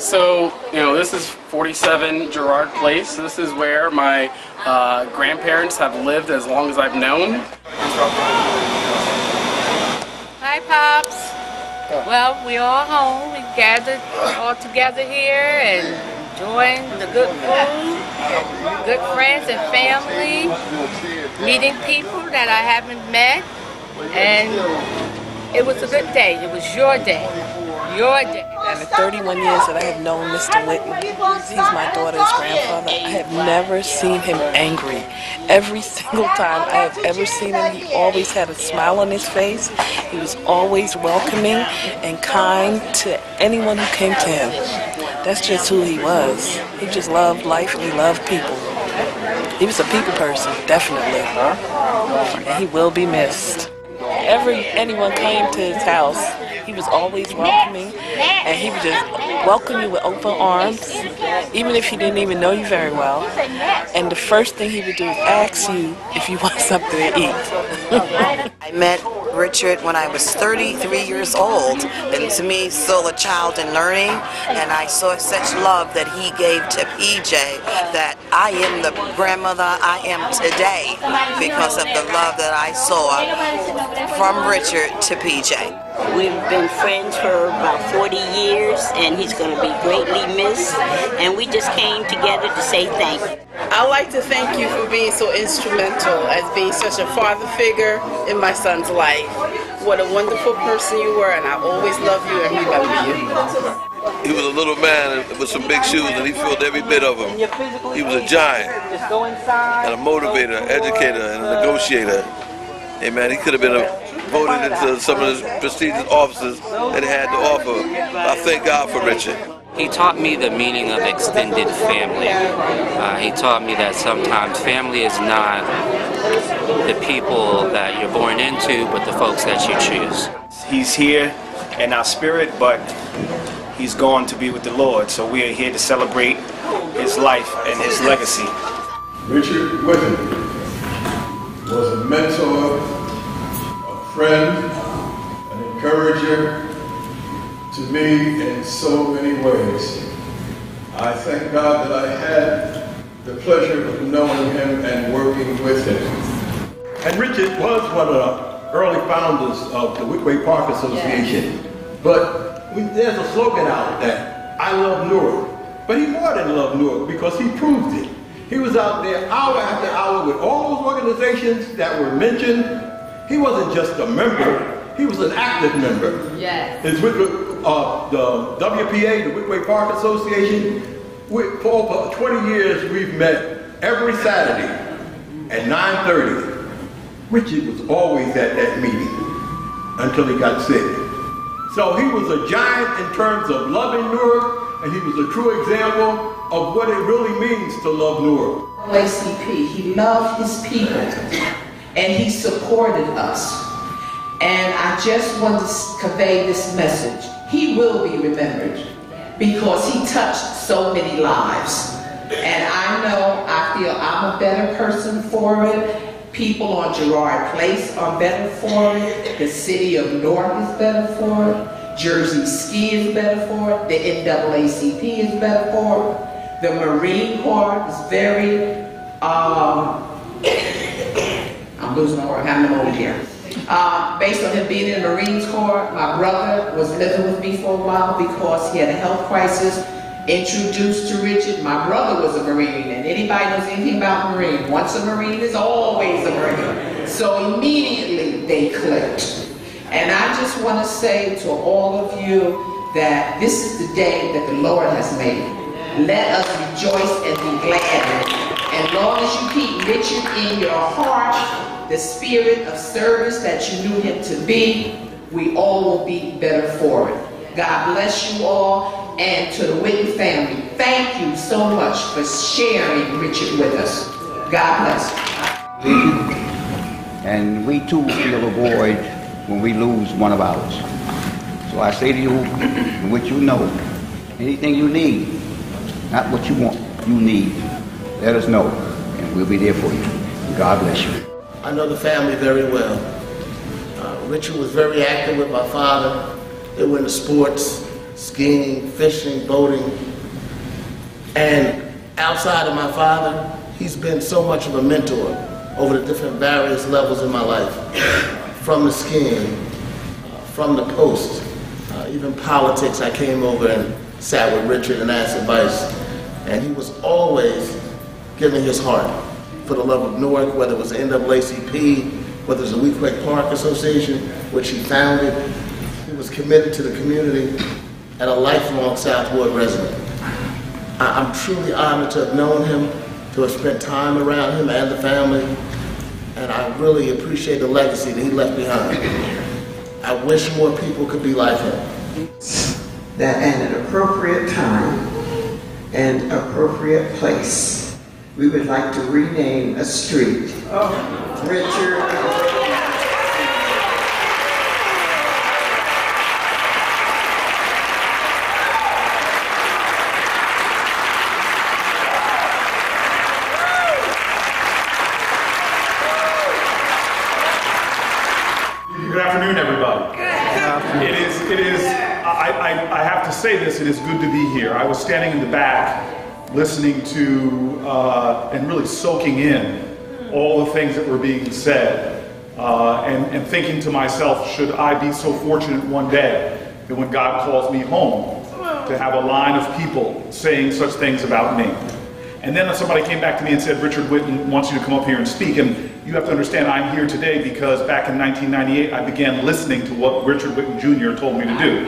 So, this is 47 Girard Place. This is where my grandparents have lived as long as I've known. Hi, Pops. Well, we're all home. We gathered all together here and enjoying the good food, good friends and family, meeting people that I haven't met, and it was a good day. It was your day. Your day. In the 31 years that I have known Mr. Whitten, he's my daughter's grandfather, I have never seen him angry. Every single time I have ever seen him, he always had a smile on his face. He was always welcoming and kind to anyone who came to him. That's just who he was. He just loved life and he loved people. He was a people person, definitely. And he will be missed. Anyone came to his house, he was always welcoming, and he would just welcome you with open arms, even if he didn't even know you very well. And the first thing he would do is ask you if you want something to eat. I met Richard when I was 33 years old, and to me, still a child in learning, and I saw such love that he gave to PJ that I am the grandmother I am today because of the love that I saw from Richard to PJ. We've been friends for about 40 years, and he's going to be greatly missed, and we just came together to say thank you. I'd like to thank you for being so instrumental as being such a father figure in my son's life. What a wonderful person you were, and I always love you and remember you. He was a little man with some big shoes, and he filled every bit of them. He was a giant, and a motivator, educator, and a negotiator. Hey man, he could have been voted into some of the prestigious offices that he had to offer. I thank God for Richard. He taught me the meaning of extended family. He taught me that sometimes family is not the people that you're born into, but the folks that you choose. He's here in our spirit, but he's gone to be with the Lord, so we are here to celebrate his life and his legacy. Richard Whitten was a mentor, a friend, an encourager to me in so many ways. I thank God that I had the pleasure of knowing him and working with him. And Richard was one of the early founders of the Whitway Park Association. But there's a slogan out there, I love Newark. But he more than loved Newark because he proved it. He was out there hour after hour with all those organizations that were mentioned. He wasn't just a member, he was an active member. Yes. It's with the WPA, the Whitway Park Association. For over 20 years, we've met every Saturday at 9:30. Richard was always at that meeting until he got sick. So he was a giant in terms of loving Newark, and he was a true example of what it really means to love Newark. ACP, he loved his people, and he supported us. And I just want to convey this message. He will be remembered because he touched so many lives. And I feel I'm a better person for it. People on Girard Place are better for it. The city of Newark is better for it. Jersey Ski is better for it. The NAACP is better for it. The Marine Corps is very, I'm losing my word, having them over here. Based on him being in the Marine Corps, my brother was living with me for a while because he had a health crisis. Introduced to Richard, my brother was a Marine, and anybody knows anything about Marine, once a Marine is always a Marine. So immediately they clicked. And I just want to say to all of you that this is the day that the Lord has made. Let us rejoice and be glad. And as long as you keep Richard in your heart, the spirit of service that you knew him to be, we all will be better for it. God bless you all. And to the Whitten family, thank you so much for sharing Richard with us. God bless you. And we too feel a void when we lose one of ours. So I say to you, what you know, anything you need, not what you want, you need, let us know, and we'll be there for you. God bless you. I know the family very well. Richard was very active with my father. They were into sports, skiing, fishing, boating. And outside of my father, he's been so much of a mentor over the different various levels in my life. From the skiing, from the post, even politics. I came over and sat with Richard and asked advice. And he was always giving his heart for the love of Newark, whether it was the NAACP, whether it was the Weequahic Park Association, which he founded. He was committed to the community and a lifelong South Ward resident. I'm truly honored to have known him, to have spent time around him and the family, and I really appreciate the legacy that he left behind. I wish more people could be like him. That at an appropriate time and appropriate place, we would like to rename a street. Richard. Good afternoon, everybody. I have to say this, it is good to be here. I was standing in the back listening to and really soaking in all the things that were being said and thinking to myself, should I be so fortunate one day that when God calls me home to have a line of people saying such things about me. And then somebody came back to me and said, Richard Whitten wants you to come up here and speak. And you have to understand, I'm here today because back in 1998, I began listening to what Richard Whitten Jr. told me to do.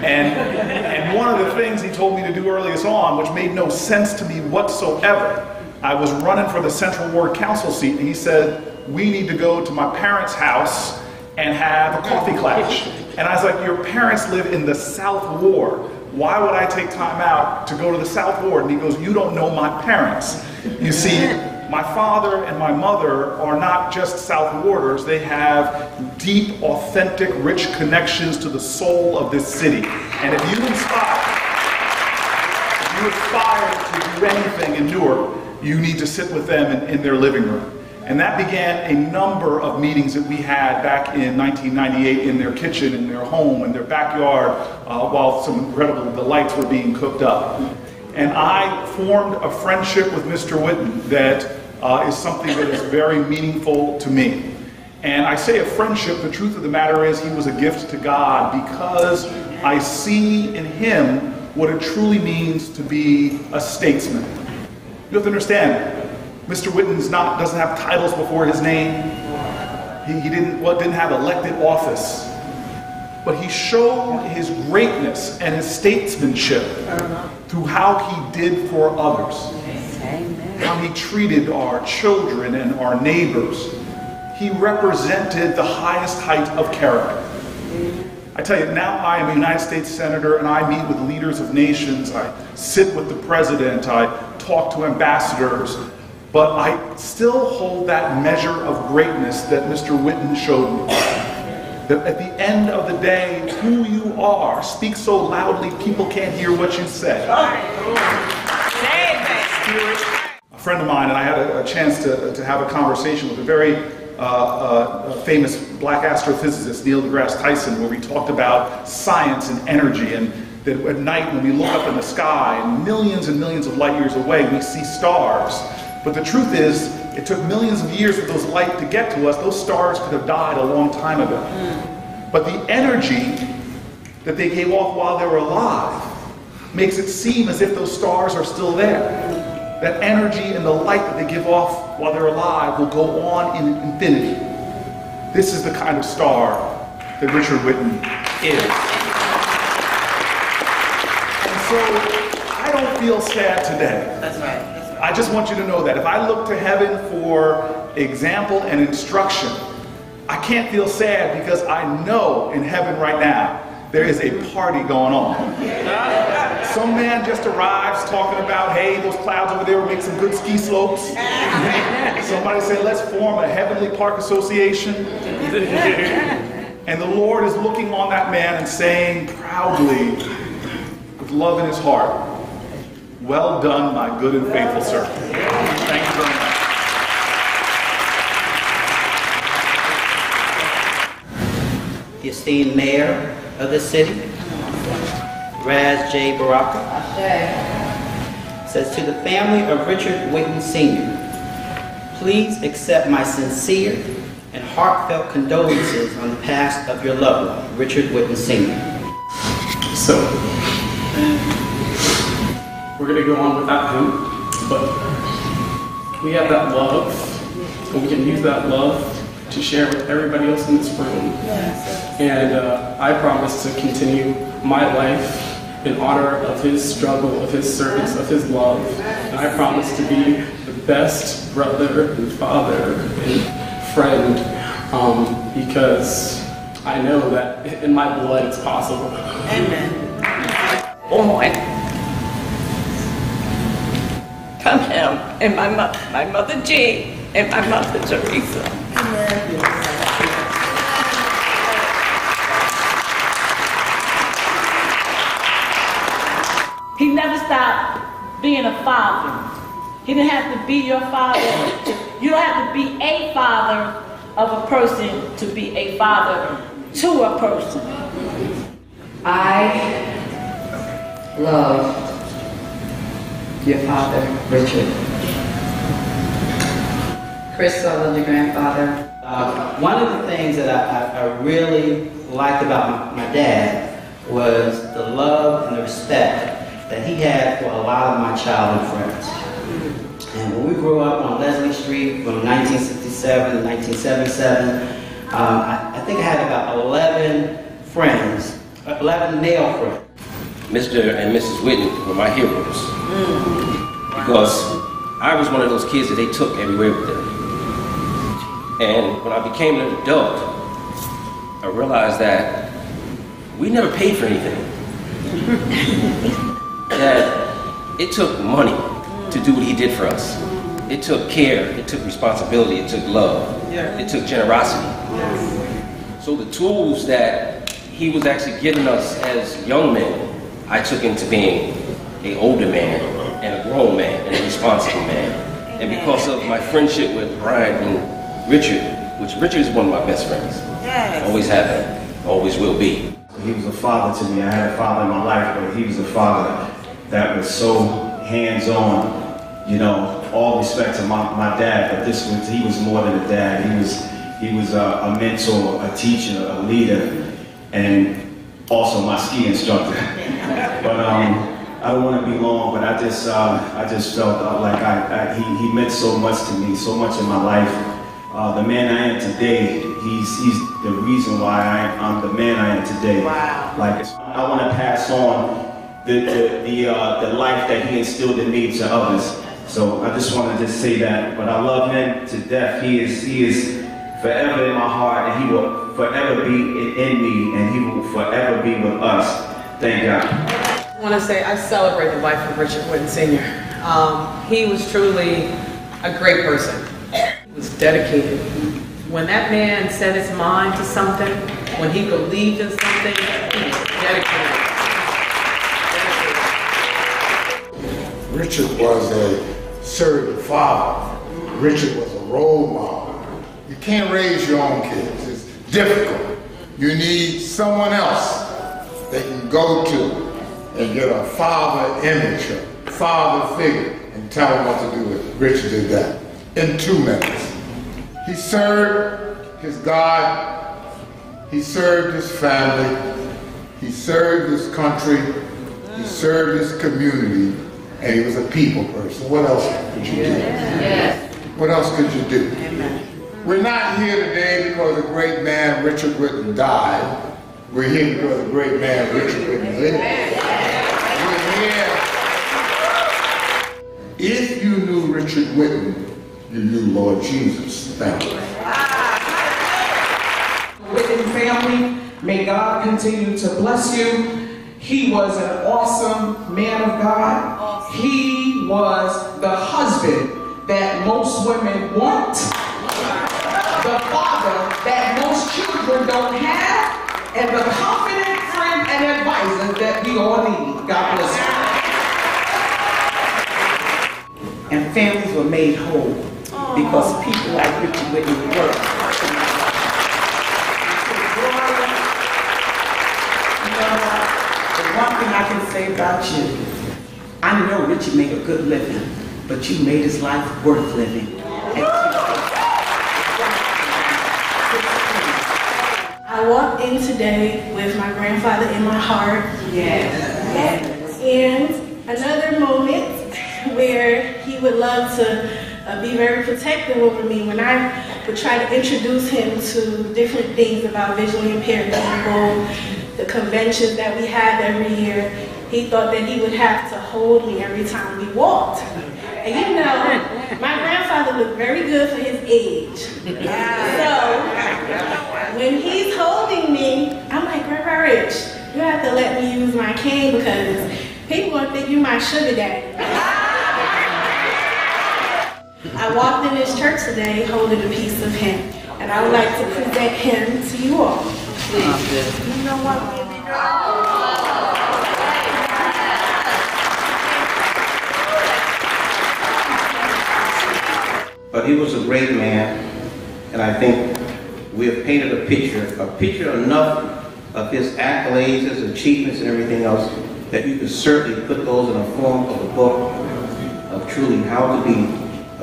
And one of the things he told me to do earliest on, which made no sense to me whatsoever, I was running for the Central Ward Council seat, and he said, we need to go to my parents' house and have a coffee clash. And I was like, your parents live in the South Ward. Why would I take time out to go to the South Ward? And he goes, you don't know my parents. You see, my father and my mother are not just South Warders. They have deep, authentic, rich connections to the soul of this city. And if you aspire to do anything in Newark, you need to sit with them in their living room. And that began a number of meetings that we had back in 1998 in their kitchen, in their home, in their backyard, while some incredible delights were being cooked up. And I formed a friendship with Mr. Whitten that is something that is very meaningful to me. And I say a friendship, the truth of the matter is he was a gift to God because I see in him what it truly means to be a statesman. You have to understand, Mr. Whitten doesn't have titles before his name. He didn't have elected office. But he showed his greatness and his statesmanship through how he did for others. How he treated our children and our neighbors. He represented the highest height of character. I tell you, now I am a United States Senator and I meet with leaders of nations. I sit with the President. I talk to ambassadors. But I still hold that measure of greatness that Mr. Whitten showed me. That at the end of the day, who you are speaks so loudly people can't hear what you say. A friend of mine and I had a chance to have a conversation with a very famous black astrophysicist, Neil deGrasse Tyson, where we talked about science and energy, and that at night when we look up in the sky and millions of light years away, we see stars. But the truth is, it took millions of years for those light to get to us. Those stars could have died a long time ago. But the energy that they gave off while they were alive makes it seem as if those stars are still there. That energy and the light that they give off while they're alive will go on in infinity. This is the kind of star that Richard Whitten is. And so, I don't feel sad today. That's right. I just want you to know that if I look to heaven for example and instruction, I can't feel sad because I know in heaven right now there is a party going on. Some man just arrives talking about, hey, those clouds over there will make some good ski slopes. Somebody said, let's form a heavenly park association. And the Lord is looking on that man and saying proudly, with love in his heart, well done, my good and faithful servant. Thank you very much. The esteemed mayor of the city, Raz J. Baraka. It says, to the family of Richard Whitten Sr., please accept my sincere and heartfelt condolences on the passing of your loved one, Richard Whitten Sr. So, we're going to go on without him, but we have that love, and we can use that love to share with everybody else in this room. And I promise to continue my life in honor of his struggle, of his service, of his love. And I promise to be the best brother and father and friend, because I know that in my blood it's possible. Amen. Boy. Come him and my mother Jean and my mother Teresa. Amen. He never stopped being a father. He didn't have to be your father. You don't have to be a father of a person to be a father to a person. I love your father, Richard. Chris, I love your grandfather. One of the things that I really liked about my dad was the love and the respect that he had for a lot of my childhood friends. And when we grew up on Leslie Street from 1967 to 1977, I think I had about 11 friends, 11 male friends. Mr. and Mrs. Whitten were my heroes because I was one of those kids that they took everywhere with them. And when I became an adult, I realized that we never paid for anything. That it took money to do what he did for us. It took care, it took responsibility, it took love, it took generosity. So the tools that he was actually giving us as young men, I took into being an older man and a grown man and a responsible man. And because of my friendship with Brian and Richard, which Richard is one of my best friends, always have been, always will be. He was a father to me. I had a father in my life, but he was a father that was so hands-on, you know, all respect to my dad, but he was more than a dad. He was a mentor, a teacher, a leader, and also my ski instructor. But I don't want to be long, but I just felt like he meant so much to me, so much in my life. The man I am today, he's the reason why I'm the man I am today. Wow. Like, I want to pass on the life that he instilled in me to others. So I just want to just say that. But I love him to death. He is forever in my heart, and he will forever be in me, and he will forever be with us. Thank God. I want to say I celebrate the life of Richard Whitten Sr. He was truly a great person. He was dedicated. When that man set his mind to something, when he believed in something, he was dedicated. Richard was a servant father. Richard was a role model. You can't raise your own kids. It's difficult. You need someone else that you can go to and get a father image, a father figure, and tell him what to do with it. Richard did that in 2 minutes. He served his God, he served his family, he served his country, he served his community, and he was a people person. What else could you do? Yes. What else could you do? Amen. We're not here today because the great man Richard Whitten died. We're here because the great man Richard Whitten lived. We're here. If you knew Richard Whitten, you knew Lord Jesus. Thank you. Whitten family, may God continue to bless you. He was an awesome man of God. He was the husband that most women want, the father that most children don't have, and the confident friend and advisor that we all need. God bless you. And families were made whole because people like Richard Whitten worked. The one thing I can say about you, I know Richard made a good living, but you made his life worth living. I walked in today with my grandfather in my heart. Yes. And another moment where he would love to be very protective over me when I would try to introduce him to different things about visually impaired people, the conventions that we have every year. He thought that he would have to hold me every time we walked. And you know, my grandfather looked very good for his age. So when he's holding me, I'm like, Grandpa Rich, you have to let me use my cane because people gonna think you my sugar daddy. I walked in this church today holding a piece of him, and I would like to present him to you all. Please. You know what, baby girl? But he was a great man, and I think we have painted a picture enough of his accolades, his achievements, and everything else, that you could certainly put those in the form of a book of truly how to be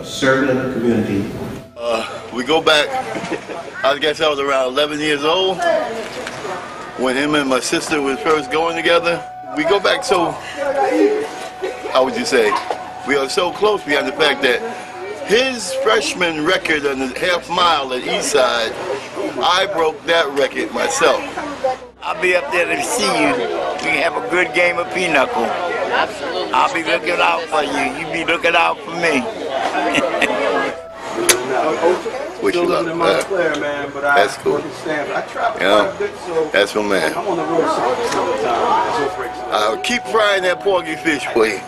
a servant of the community. We go back, I guess I was around 11 years old when him and my sister was first going together. We go back so, how would you say, we are so close behind the fact that his freshman record on the half mile at Eastside, I broke that record myself. I'll be up there to see you. We can have a good game of pinochle. I'll be looking out for you. You be looking out for me. What you love, man? That's cool. Yeah, that's my man. I'll keep frying that porky fish for you.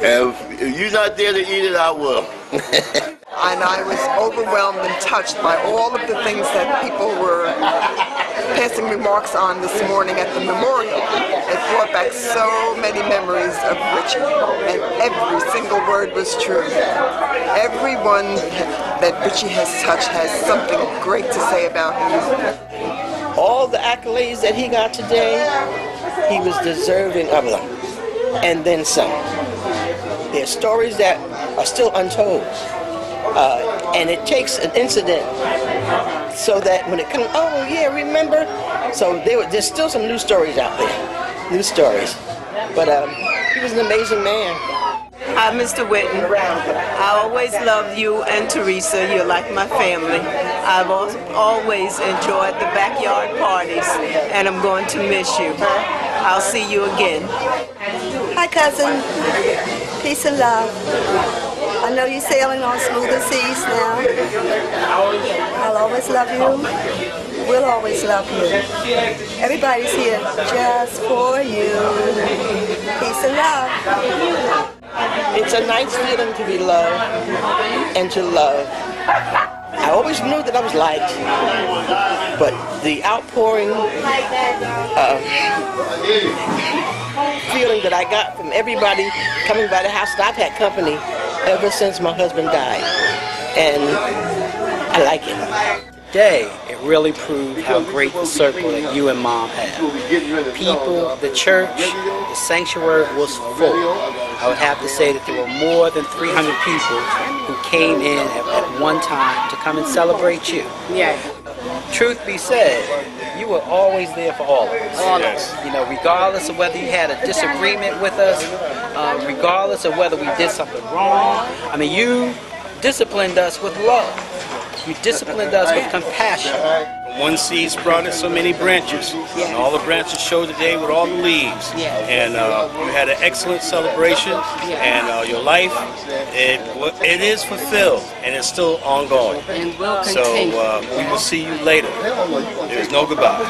And if you're not there to eat it, I will. And I was overwhelmed and touched by all of the things that people were passing remarks on this morning at the memorial. It brought back so many memories of Richard, and every single word was true. Everyone that Richie has touched has something great to say about him. All the accolades that he got today, he was deserving of them, and then some. There's stories that are still untold. And it takes an incident so that when it comes, oh yeah, remember? So there's still some new stories out there, new stories. But he was an amazing man. Hi, Mr. Whitten. I always loved you and Teresa. You're like my family. I've always enjoyed the backyard parties, and I'm going to miss you. I'll see you again. Hi, cousin. Peace and love. I know you're sailing on smoother seas now. I'll always love you. We'll always love you. Everybody's here just for you. Peace and love. It's a nice feeling to be loved and to love. I always knew that I was liked, but the outpouring feeling that I got from everybody coming by the house, and I've had company ever since my husband died, and I like it. Today, it really proved how great the circle that you and Mom had. People, the church, the sanctuary was full. I would have to say that there were more than 300 people who came in at one time to come and celebrate you. Yeah. Truth be said, you were always there for all of us. All of us. You know, regardless of whether you had a disagreement with us, regardless of whether we did something wrong. I mean, you disciplined us with love. You disciplined us with compassion. One seed sprouted so many branches, and all the branches showed today with all the leaves. And you had an excellent celebration, and your life, it is fulfilled, and it's still ongoing. And will so continue. we will see you later. There's no goodbye.